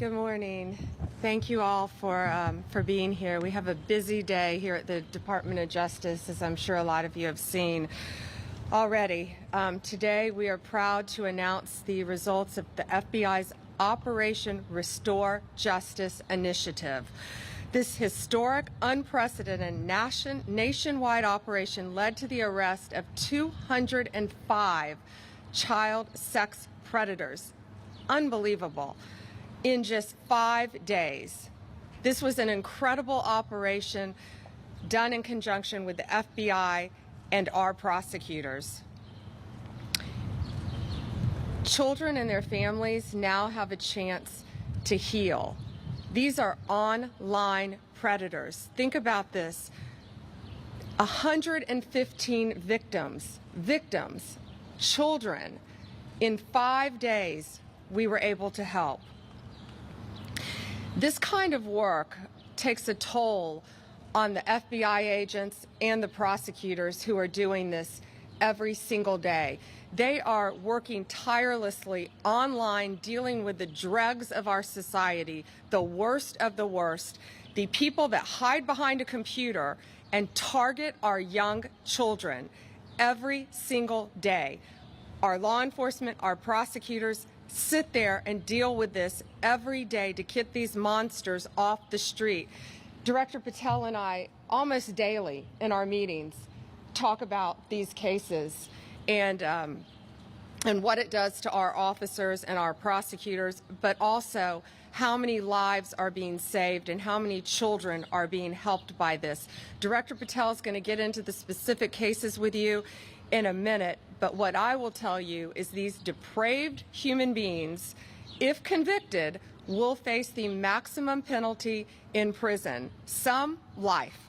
Good morning. Thank you all for being here. We have a busy day here at the Department of Justice, as I'm sure a lot of you have seen already. Today, we are proud to announce the results of the FBI's Operation Restore Justice initiative. This historic, unprecedented nationwide operation led to the arrest of 205 child sex predators. Unbelievable. In just 5 days. This was an incredible operation done in conjunction with the FBI and our prosecutors. Children and their families now have a chance to heal. These are online predators. Think about this. 115 victims, children. In 5 days, we were able to help. This kind of work takes a toll on the FBI agents and the prosecutors who are doing this every single day. They are working tirelessly online, dealing with the dregs of our society, the worst of the worst, the people that hide behind a computer and target our young children every single day. Our law enforcement, our prosecutors, sit there and deal with this every day to get these monsters off the street. Director Patel and I, almost daily in our meetings, talk about these cases and what it does to our officers and our prosecutors, but also how many lives are being saved and how many children are being helped by this. Director Patel is going to get into the specific cases with you in a minute, but what I will tell you is these depraved human beings, if convicted, will face the maximum penalty in prison, some life.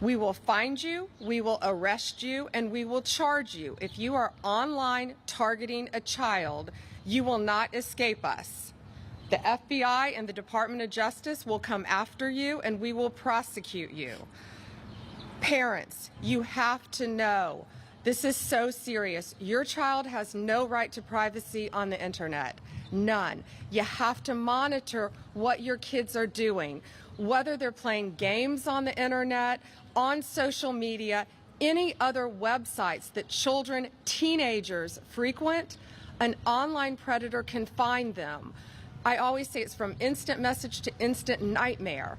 We will find you, we will arrest you, and we will charge you. If you are online targeting a child, you will not escape us. The FBI and the Department of Justice will come after you, and we will prosecute you. Parents, you have to know, this is so serious. Your child has no right to privacy on the internet. None. You have to monitor what your kids are doing, whether they're playing games on the internet, on social media, any other websites that children, teenagers frequent, an online predator can find them. I always say it's from instant message to instant nightmare.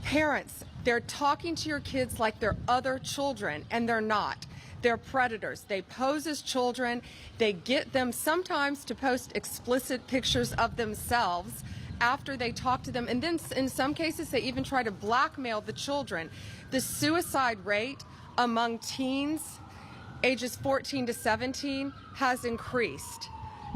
Parents, they're talking to your kids like they're other children, and they're not. They're predators. They pose as children. They get them sometimes to post explicit pictures of themselves after they talk to them. And then in some cases, they even try to blackmail the children. The suicide rate among teens ages 14 to 17 has increased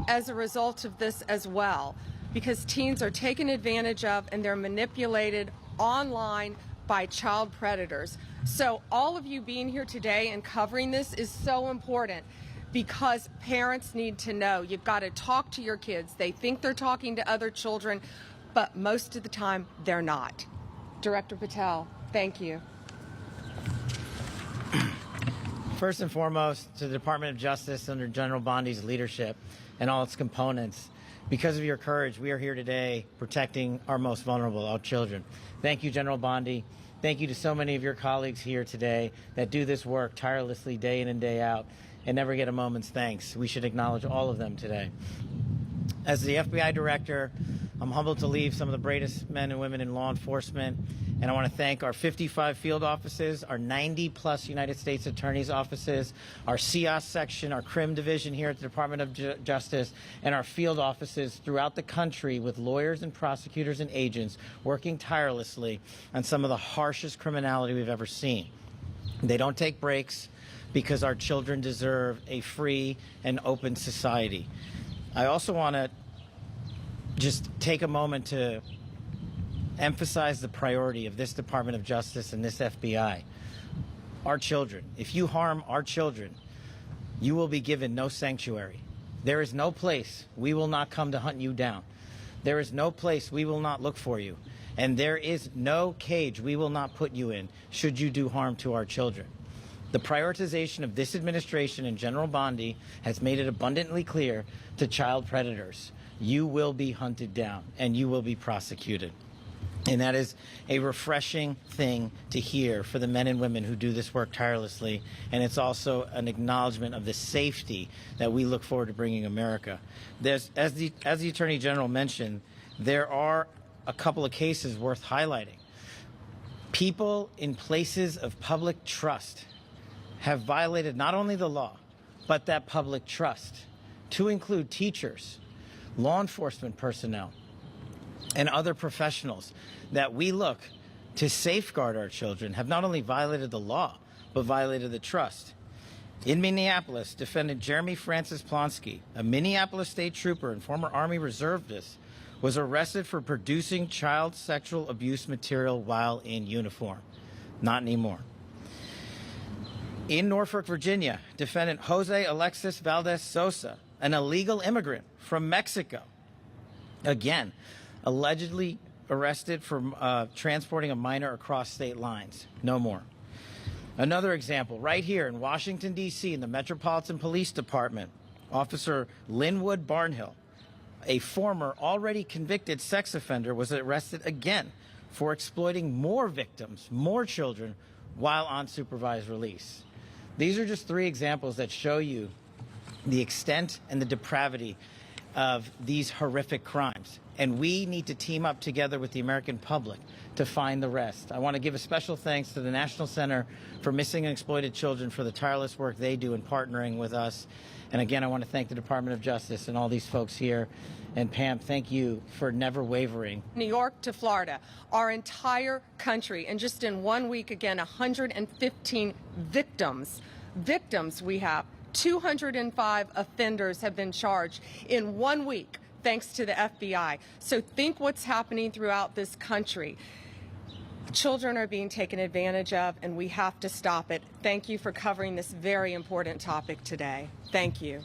as a result of this as well, because teens are taken advantage of and they're manipulated online by child predators. So all of you being here today and covering this is so important, because parents need to know. You've got to talk to your kids. They think they're talking to other children, but most of the time they're not. Director Patel, thank you. First and foremost, to the Department of Justice under General Bondi's leadership and all its components, because of your courage, we are here today protecting our most vulnerable, our children. Thank you, General Bondi. Thank you to so many of your colleagues here today that do this work tirelessly day in and day out and never get a moment's thanks. We should acknowledge all of them today. As the FBI director, I'm humbled to lead some of the bravest men and women in law enforcement, and I want to thank our 55 field offices, our 90-plus United States Attorney's offices, our CIOS section, our CRIM division here at the Department of Justice, and our field offices throughout the country with lawyers and prosecutors and agents working tirelessly on some of the harshest criminality we've ever seen. They don't take breaks because our children deserve a free and open society. I also want to just take a moment to emphasize the priority of this Department of Justice and this FBI. Our children. If you harm our children, you will be given no sanctuary. There is no place we will not come to hunt you down. There is no place we will not look for you. And there is no cage we will not put you in should you do harm to our children. The prioritization of this administration and General Bondi has made it abundantly clear to child predators you will be hunted down and you will be prosecuted. And that is a refreshing thing to hear for the men and women who do this work tirelessly. And it's also an acknowledgement of the safety that we look forward to bringing America. As the Attorney General mentioned, there are a couple of cases worth highlighting. People in places of public trust have violated not only the law, but that public trust, to include teachers, law enforcement personnel, and other professionals that we look to safeguard our children have not only violated the law, but violated the trust. In Minneapolis, defendant Jeremy Francis Plonsky, a Minneapolis state trooper and former Army reservist, was arrested for producing child sexual abuse material while in uniform. Not anymore. In Norfolk, Virginia, defendant Jose Alexis Valdez Sosa, an illegal immigrant from Mexico, again, allegedly arrested for transporting a minor across state lines. No more. Another example, right here in Washington, D.C., in the Metropolitan Police Department, Officer Linwood Barnhill, a former already convicted sex offender, was arrested again for exploiting more victims, more children, while on supervised release. These are just three examples that show you the extent and the depravity of these horrific crimes. And we need to team up together with the American public to find the rest. I want to give a special thanks to the National Center for Missing and Exploited Children for the tireless work they do in partnering with us. And again, I want to thank the Department of Justice and all these folks here. And Pam, thank you for never wavering. New York to Florida, our entire country, and just in 1 week, again, 115 victims we have. 205 offenders have been charged in 1 week, thanks to the FBI. So think what's happening throughout this country. Children are being taken advantage of, and we have to stop it. Thank you for covering this very important topic today. Thank you.